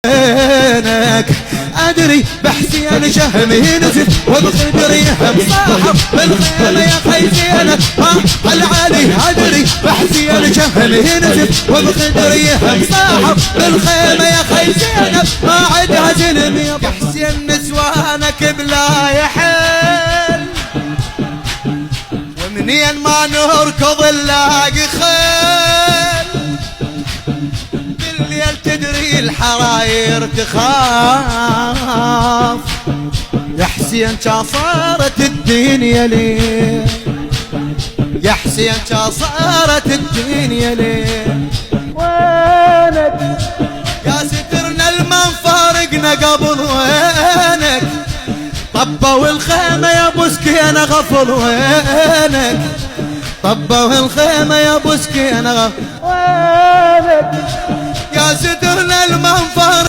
وينك ادري بحسين شهمي نزف وبخدريهم صاحب بالخيل يا خيزينك العالي ادري بحسين شهمي نزف وبخدريهم صاحب بالخيمه يا خيزينك ما عدها زلم يا حسين نسوانك بلا يحل ومنين ما نركض نلاقي خيل بالليل تدري الحراير تخاف يا حسين صارت الدنيا ليه يا حسين صارت الدنيا ليه وينك يا سترنا المن فارقنا قبل وينك طبوا الخيمة يا بسكينة غفل وينك طبوا الخيمة يا بسكينة غفل وينك يا سترنا المن فارقنا